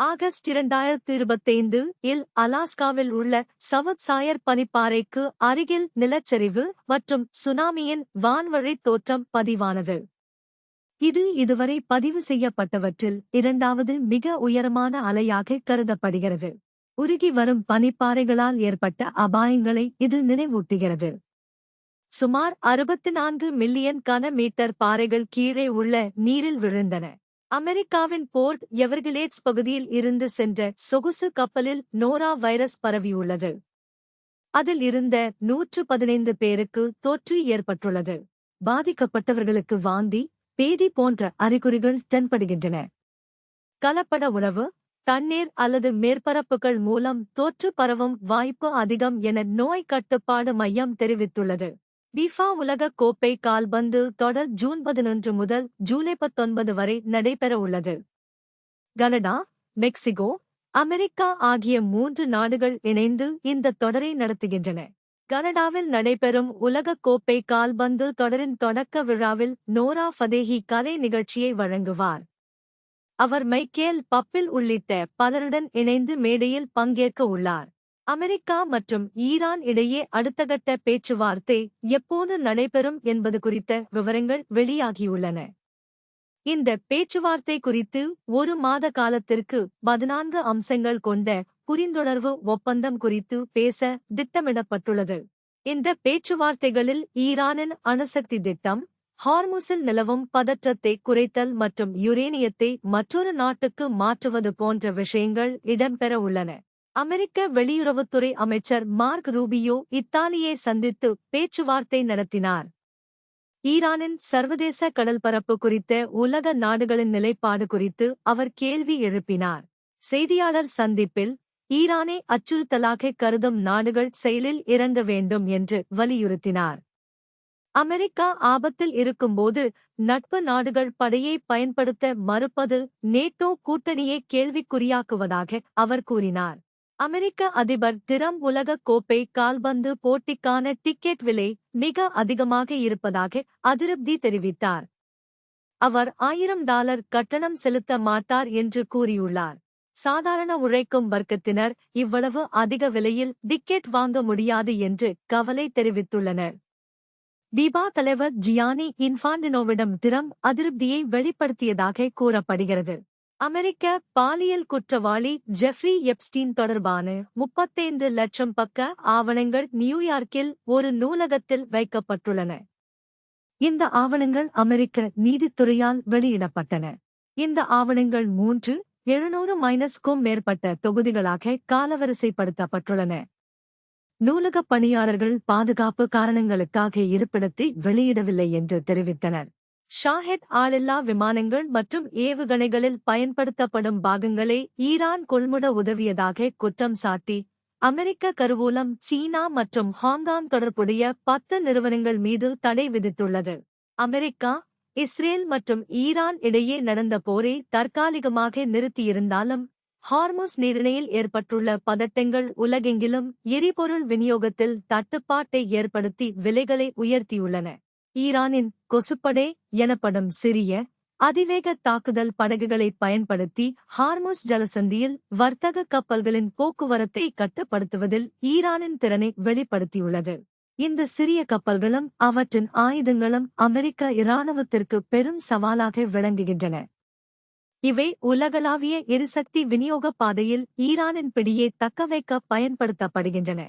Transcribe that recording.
August 2025 இல் அலாஸ்காவில் உள்ள south சாயர் பனிப்பாறைக்கு அருகில் நிலச்சரிவு மற்றும் சுனாமியின் வான்வழி தோற்றம் பதிவானது. இது இதுவரை பதிவு செய்யப்பட்டவற்றில் இரண்டாவது மிக உயரமான அலையாக கருதப்படுகிறது. உருகி வரும் பனிப்பாறைகளால் ஏற்பட்ட அபாயங்களை இது நினைவூட்டுகிறது. சுமார் 64 மில்லியன் கன மீட்டர் பாறைகள் கீழே உள்ள நீரில் விழுந்தன. அமெரிக்காவின் போர்ட் எவர்கிலேட்ஸ் பகுதியில் இருந்து சென்ற சொகுசு கப்பலில் நோரா வைரஸ் பரவியுள்ளது. அதில் இருந்த 115 பேருக்கு தொற்று ஏற்பட்டுள்ளது. பாதிக்கப்பட்டவர்களுக்கு வாந்தி, பேதி போன்ற அறிகுறிகள் தென்படுகின்றன. கலப்பட உணவு, தண்ணீர் அல்லது மேற்பரப்புகள் மூலம் தொற்று பரவும் வாய்ப்பு அதிகம் என நோய் கட்டுப்பாடு மையம் தெரிவித்துள்ளது. பிஃபா உலக கோப்பை கால்பந்து தொடர் ஜூன் 11 முதல் ஜூலை 19 வரை நடைபெற உள்ளது. கனடா, மெக்சிகோ, அமெரிக்கா ஆகிய 3 நாடுகள் இணைந்து இந்த தொடரை நடத்துகின்றன. கனடாவில் நடைபெறும் உலகக் கோப்பை கால்பந்து தொடரின் தொடக்க விழாவில் நோரா ஃபதேஹி கலை நிகழ்ச்சியை வழங்குவார். அவர் மைக்கேல் பப்பில் உள்ளிட்ட பலருடன் இணைந்து மேடையில் பங்கேற்க உள்ளார். அமெரிக்கா மற்றும் ஈரான் இடையே அடுத்தகட்ட பேச்சுவார்த்தை எப்போது நடைபெறும் என்பது குறித்த விவரங்கள் வெளியாகியுள்ளன. இந்த பேச்சுவார்த்தை குறித்து 1 மாத காலத்திற்கு 14 அம்சங்கள் கொண்ட புரிந்துணர்வு ஒப்பந்தம் குறித்து பேச திட்டமிடப்பட்டுள்ளது. இந்த பேச்சுவார்த்தைகளில் ஈரானின் அணுசக்தி திட்டம், ஹார்முஸில் நிலவும் பதற்றத்தை குறைத்தல் மற்றும் யுரேனியத்தை மற்றொரு நாட்டுக்கு மாற்றுவது போன்ற விஷயங்கள் இடம்பெற உள்ளன. அமெரிக்க வெளியுறவுத்துறை அமைச்சர் மார்க் ரூபியோ இத்தாலியை சந்தித்து பேச்சுவார்த்தை நடத்தினார். ஈரானின் சர்வதேச கடல்பரப்பு குறித்த உலக நாடுகளின் நிலைப்பாடு குறித்து அவர் கேள்வி எழுப்பினார். செய்தியாளர் சந்திப்பில் ஈரானை அச்சுறுத்தலாக கருதும் நாடுகள் செயலில் இறங்க வேண்டும் என்று வலியுறுத்தினார். அமெரிக்கா ஆபத்தில் இருக்கும்போது நட்பு நாடுகள் படையை பயன்படுத்த மறுப்பது நேட்டோ கூட்டணியை கேள்விக்குறியாக்குவதாக அவர் கூறினார். அமெரிக்க அதிபர் டிரம்ப் உலக கோப்பை கால்பந்து போட்டிக்கான டிக்கெட் விலை மிக அதிகமாக இருப்பதாக அதிருப்தி தெரிவித்தார். அவர் $1000 கட்டணம் செலுத்த மாட்டார் என்று கூறியுள்ளார். சாதாரண உழைக்கும் வர்க்கத்தினர் இவ்வளவு அதிக விலையில் டிக்கெட் வாங்க முடியாது என்று கவலை தெரிவித்துள்ளனர். பிபா தலைவர் ஜியானி இன்ஃபான்டினோவிடம் டிரம்ப் அதிருப்தியை வெளிப்படுத்தியதாக கூறப்படுகிறது. அமெரிக்க பாலியல் குற்றவாளி ஜெஃப்ரி எப்ஸ்டீன் தொடர்பான 35 லட்சம் பக்க ஆவணங்கள் நியூயார்க்கில் ஒரு நூலகத்தில் வைக்கப்பட்டுள்ளன. இந்த ஆவணங்கள் அமெரிக்க நீதித்துறையால் வெளியிடப்பட்டன. இந்த ஆவணங்கள் 700-க்கும் மேற்பட்ட தொகுதிகளாக காலவரிசைப்படுத்தப்பட்டுள்ளன. நூலகப் பணியாளர்கள் பாதுகாப்பு காரணங்களுக்காக இருப்பிடத்தை வெளியிடவில்லை என்று தெரிவித்தனர். ஷாஹெட் ஆளில்லா விமானங்கள் மற்றும் ஏவுகணைகளில் பயன்படுத்தப்படும் பாகங்களை ஈரான் கொள்முட உதவியதாக குற்றம் சாட்டி அமெரிக்க கருவூலம் சீனா மற்றும் ஹாங்காங் தொடர்புடைய 10 நிறுவனங்கள் மீது தடை விதித்துள்ளது. அமெரிக்கா, இஸ்ரேல் மற்றும் ஈரான் இடையே நடந்த போரை தற்காலிகமாக நிறுத்தியிருந்தாலும் ஹார்முஸ் நீரிணையில் ஏற்பட்டுள்ள பதட்டங்கள் உலகெங்கிலும் எரிபொருள் விநியோகத்தில் தட்டுப்பாட்டை ஏற்படுத்தி விலைகளை உயர்த்தியுள்ளன. ஈரானின் கொசுப்படை எனப்படும் சிறிய, அதிவேக தாக்குதல் படகுகளை பயன்படுத்தி ஹார்முஸ் ஜலசந்தியில் வர்த்தக கப்பல்களின் போக்குவரத்தை கட்டுப்படுத்துவதில் ஈரானின் திறனை வெளிப்படுத்தியுள்ளது. இந்த சிறிய கப்பல்களும் அவற்றின் ஆயுதங்களும் அமெரிக்க இராணுவத்திற்கு பெரும் சவாலாக விளங்குகின்றன. இவை உலகளாவிய எரிசக்தி விநியோக பாதையில் ஈரானின் பிடியை தக்கவைக்க பயன்படுத்தப்படுகின்றன.